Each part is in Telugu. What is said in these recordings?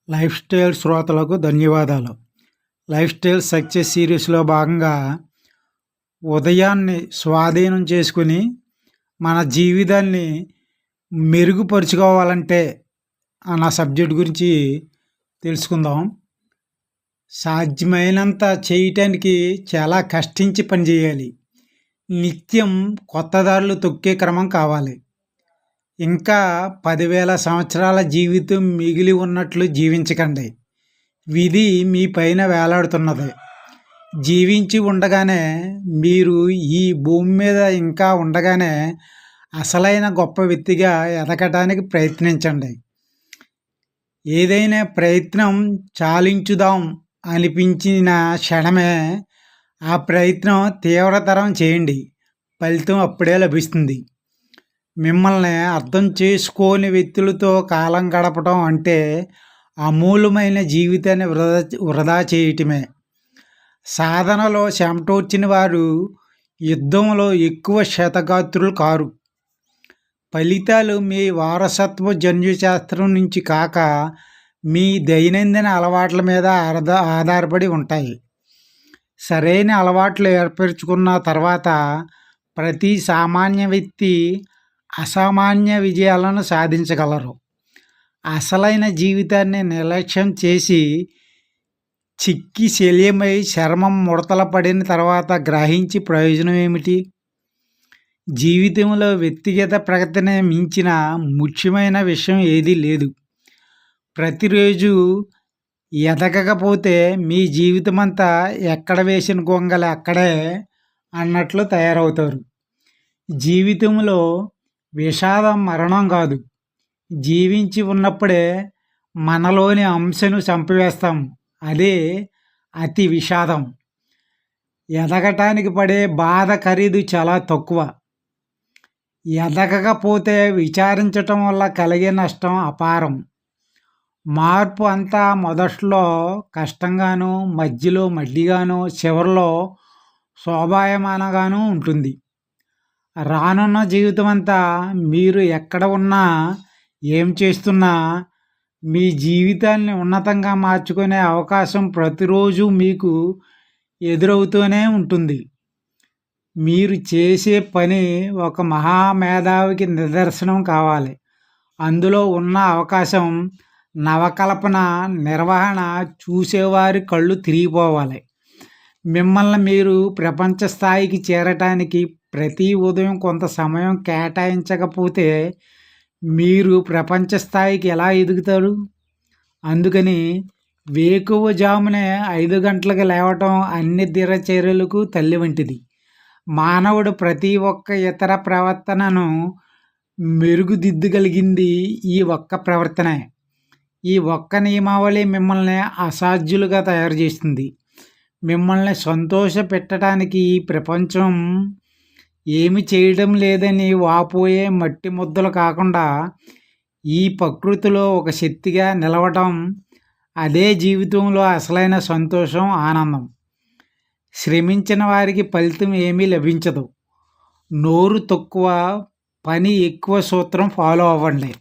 లైఫ్ స్టైల్ శ్రోతలకు ధన్యవాదాలు. లైఫ్ స్టైల్ సక్సెస్ సిరీస్‌లో భాగంగా ఉదయాన్ని స్వాధీనం చేసుకొని, మన జీవితాన్ని మెరుగుపరుచుకోవాలంటే అన్న సబ్జెక్ట్ గురించి తెలుసుకుందాం. సాధ్యమైనంత చేయటానికి చాలా కష్టించి పని చేయాలి. నిత్యం కొత్త దారులు తొక్కే క్రమం కావాలి. ఇంకా 10,000 సంవత్సరాల జీవితం మిగిలి ఉన్నట్లు జీవించకండి. విధి మీ పైన వేలాడుతున్నది. జీవించి ఉండగానే, మీరు ఈ భూమి మీద ఇంకా ఉండగానే అసలైన గొప్ప వ్యక్తిగా ఎదగటానికి ప్రయత్నించండి. ఏదైనా ప్రయత్నం చాలించుదాం అనిపించిన క్షణమే ఆ ప్రయత్నం తీవ్రతరం చేయండి. ఫలితం అప్పుడే లభిస్తుంది. మిమ్మల్ని అర్థం చేసుకోని వ్యక్తులతో కాలం గడపడం అంటే అమూల్యమైన జీవితాన్ని వృధా చేయటమే. సాధనలో చెమటోడ్చిన వారు యుద్ధంలో ఎక్కువ క్షతగాత్రులు కారు. ఫలితాలు మీ వారసత్వ జన్యుశాస్త్రం నుంచి కాక, మీ దైనందిన అలవాట్ల మీద ఆధారపడి ఉంటాయి. సరైన అలవాట్లు ఏర్పరచుకున్న తర్వాత ప్రతి సామాన్య వ్యక్తి అసామాన్య విజయాలను సాధించగలరు. అసలైన జీవితాన్ని నిర్లక్ష్యం చేసి చిక్కి శల్యమై చర్మం ముడతల పడిన తర్వాత గ్రహించి ప్రయోజనం ఏమిటి? జీవితంలో వ్యక్తిగత ప్రగతిని మించిన ముఖ్యమైన విషయం ఏదీ లేదు. ప్రతిరోజు ఎదగకపోతే మీ జీవితమంతా ఎక్కడ వేసిన గొంగలి అక్కడే అన్నట్లు తయారవుతారు. జీవితంలో విషాదం మరణం కాదు. జీవించి ఉన్నప్పుడే మనలోని అంశను చంపివేస్తాం. అదే అతి విషాదం. ఎదగటానికి పడే బాధ ఖరీదు చాలా తక్కువ. ఎదగకపోతే విచారించటం వల్ల కలిగే నష్టం అపారం. మార్పు అంతా మొదట్లో కష్టంగాను, మధ్యలో మడ్డిగాను, చివరిలో శోభాయమానంగాను ఉంటుంది. రానున్న జీవితం అంతా మీరు ఎక్కడ ఉన్నా, ఏం చేస్తున్నా, మీ జీవితాన్ని ఉన్నతంగా మార్చుకునే అవకాశం ప్రతిరోజు మీకు ఎదురవుతూనే ఉంటుంది. మీరు చేసే పని ఒక మహామేధావికి నిదర్శనం కావాలి. అందులో ఉన్న అవకాశం, నవకల్పన, నిర్వహణ చూసేవారి కళ్ళు తిరిగిపోవాలి. మిమ్మల్ని మీరు ప్రపంచ స్థాయికి చేరటానికి ప్రతి ఉదయం కొంత సమయం కేటాయించకపోతే మీరు ప్రపంచ స్థాయికి ఎలా ఎదుగుతారు? అందుకని వేకువజామునే 5 గంటలకు లేవటం అన్ని దినచర్యలకు తల్లి వంటిది. మానవుడు ప్రతి ఒక్క ఇతర ప్రవర్తనను మెరుగుదిద్దగలిగింది ఈ ఒక్క ప్రవర్తనే. ఈ ఒక్క నియమావళి మిమ్మల్ని అసాధ్యులుగా తయారు చేస్తుంది. మిమ్మల్ని సంతోష పెట్టడానికి ఈ ప్రపంచం ఏమి చేయడం లేదని వాపోయే మట్టి ముద్దలు కాకుండా, ఈ ప్రకృతిలో ఒక శక్తిగా నిలవటం, అదే జీవితంలో అసలైన సంతోషం, ఆనందం. శ్రమించిన వారికి ఫలితం ఏమీ లభించదు. నోరు తక్కువ, పని ఎక్కువ సూత్రం ఫాలో అవ్వండి.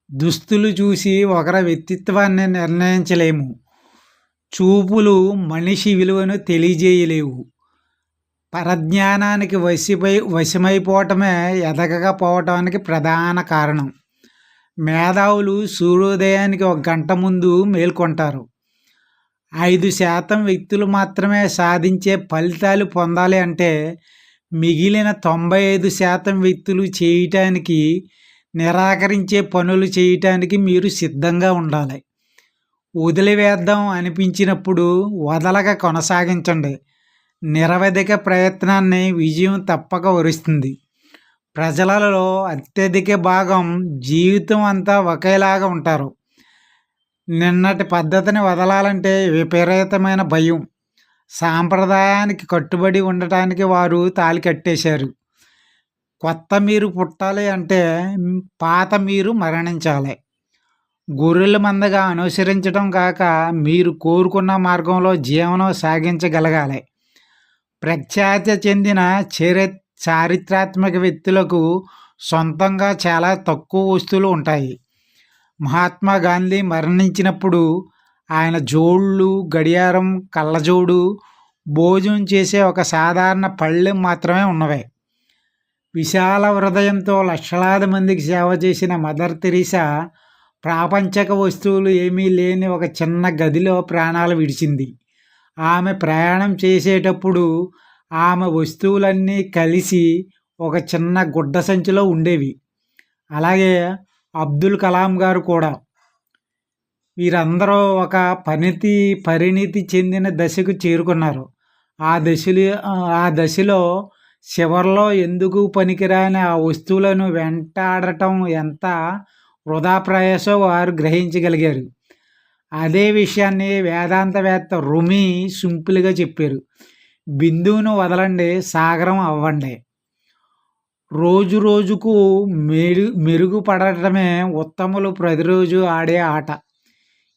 దుస్తులు చూసి ఒకరి వ్యక్తిత్వాన్ని నిర్ణయించలేము. చూపులు మనిషి విలువను తెలియజేయలేవు. పరజ్ఞానానికి వశమైపోవటమే ఎదగకపోవటానికి ప్రధాన కారణం. మేధావులు సూర్యోదయానికి 1 గంట ముందు మేల్కొంటారు. 5% వ్యక్తులు మాత్రమే సాధించే ఫలితాలు పొందాలి అంటే, మిగిలిన 95% వ్యక్తులు చేయటానికి, నిరాకరించే పనులు చేయటానికి మీరు సిద్ధంగా ఉండాలి. వదిలివేద్దాం అనిపించినప్పుడు వదలక కొనసాగించండి. నిరవధిక ప్రయత్నాన్ని విజయం తప్పక వరిస్తుంది. ప్రజలలో అత్యధిక భాగం జీవితం అంతా ఒకేలాగా ఉంటారు. నిన్నటి పద్ధతిని వదలాలంటే విపరీతమైన భయం. సాంప్రదాయానికి కట్టుబడి ఉండటానికి వారు తాళి కట్టేశారు. కొత్త మీరు పుట్టాలి అంటే పాత మీరు మరణించాలి. గొర్రెల మందగా అనుసరించడం కాక, మీరు కోరుకున్న మార్గంలో జీవనం సాగించగలగాలి. ప్రఖ్యాతి చెందిన చారిత్రాత్మక వ్యక్తులకు సొంతంగా చాలా తక్కువ వస్తువులు ఉంటాయి. మహాత్మా గాంధీ మరణించినప్పుడు ఆయన జోళ్ళు, గడియారం, కళ్ళజోడు, భోజనం చేసే ఒక సాధారణ పళ్ళెం మాత్రమే ఉన్నవే. విశాల హృదయంతో లక్షలాది మందికి సేవ చేసిన మదర్ తెరీసా ప్రాపంచక వస్తువులు ఏమీ లేని ఒక చిన్న గదిలో ప్రాణాలు విడిచింది. ఆమె ప్రయాణం చేసేటప్పుడు ఆమె వస్తువులన్నీ కలిసి ఒక చిన్న గుడ్డ సంచిలో ఉండేవి. అలాగే అబ్దుల్ కలాం గారు కూడా. వీరందరూ ఒక పరిణితి చెందిన దశకు చేరుకున్నారు. ఆ దశలో చివర్లో ఎందుకు పనికిరాని ఆ వస్తువులను వెంటాడటం ఎంత వృధా ప్రయాసో వారు గ్రహించగలిగారు. అదే విషయాన్ని వేదాంతవేత్త రుమి సింపుల్గా చెప్పారు. బిందువును వదలండి, సాగరం అవ్వండి. రోజు రోజుకు మెరుగుపడటమే ఉత్తములు ప్రతిరోజు ఆడే ఆట.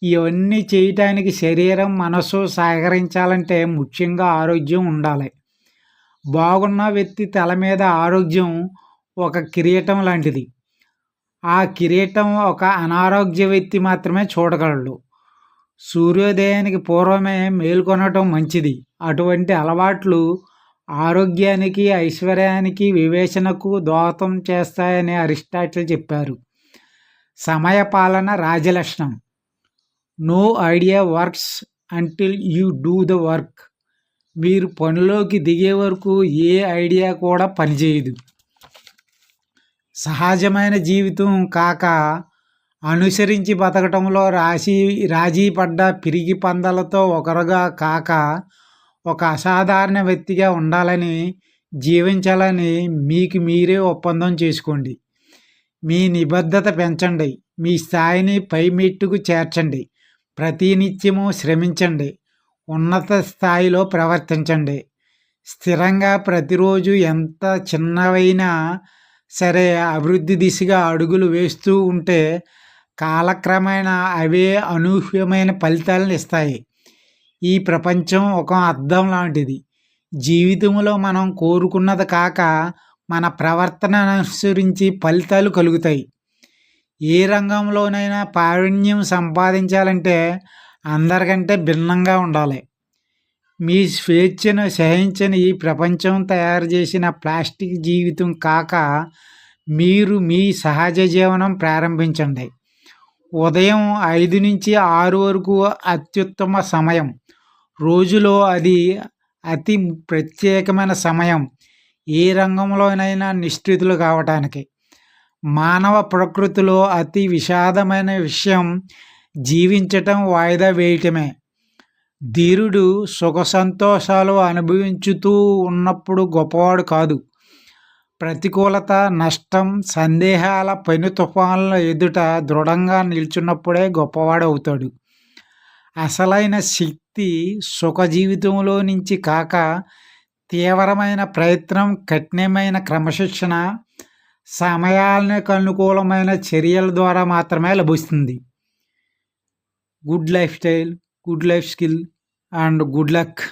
ఇవన్నీ చేయటానికి శరీరం, మనసు సహకరించాలంటే ముఖ్యంగా ఆరోగ్యం ఉండాలి. బాగున్న వ్యక్తి తల మీద ఆరోగ్యం ఒక కిరీటం లాంటిది. ఆ కిరీటం ఒక అనారోగ్య వ్యక్తి మాత్రమే చూడగలడు. సూర్యోదయానికి పూర్వమే మేల్కొనటం మంచిది. అటువంటి అలవాట్లు ఆరోగ్యానికి, ఐశ్వర్యానికి, వివేచనకు దోహదం చేస్తాయని అరిస్టాటిల్ చెప్పారు. సమయపాలన రాజలక్షణం. No idea works until you do the work. మీరు పనిలోకి దిగే వరకు ఏ ఐడియా కూడా పనిచేయదు. సహజమైన జీవితం కాక అనుసరించి బతకటంలో రాజీ పడ్డ పిరికి పందలతో ఒకరుగా కాక ఒక అసాధారణ వ్యక్తిగా ఉండాలని, జీవించాలని మీకు మీరే ఒప్పందం చేసుకోండి. మీ నిబద్ధత పెంచండి. మీ స్థాయిని పై మెట్టుకు చేర్చండి. ప్రతినిత్యము శ్రమించండి. ఉన్నత స్థాయిలో ప్రవర్తించండి. స్థిరంగా ప్రతిరోజు ఎంత చిన్నవైనా సరే అభివృద్ధి దిశగా అడుగులు వేస్తూ ఉంటే కాలక్రమేణా అవే అనూహ్యమైన ఫలితాలను ఇస్తాయి. ఈ ప్రపంచం ఒక అద్దం లాంటిది. జీవితంలో మనం కోరుకున్నది కాక మన ప్రవర్తన అనుసరించి ఫలితాలు కలుగుతాయి. ఏ రంగంలోనైనా ప్రావీణ్యం సంపాదించాలంటే అందరికంటే భిన్నంగా ఉండాలి. మీ స్వేచ్ఛను సహించని ఈ ప్రపంచం తయారు చేసిన ప్లాస్టిక్ జీవితం కాక మీరు మీ సహజ జీవనం ప్రారంభించండి. ఉదయం 5 నుంచి 6 వరకు అత్యుత్తమ సమయం. రోజులో అది అతి ప్రత్యేకమైన సమయం ఏ రంగంలోనైనా నిష్ఠితులు కావటానికి. మానవ ప్రకృతిలో అతి విషాదమైన విషయం జీవించటం వాయిదా వేయటమే. ధీరుడు సుఖ సంతోషాలు అనుభవించుతూ ఉన్నప్పుడు గొప్పవాడు కాదు. ప్రతికూలత, నష్టం, సందేహాల పెను తుఫాన్ల ఎదుట దృఢంగా నిల్చున్నప్పుడే గొప్పవాడు అవుతాడు. అసలైన శక్తి సుఖ జీవితంలో నుంచి కాక తీవ్రమైన ప్రయత్నం, కఠినమైన క్రమశిక్షణ, సమయానికి అనుకూలమైన చర్యల ద్వారా మాత్రమే లభిస్తుంది. Good life style, good life skill and good luck.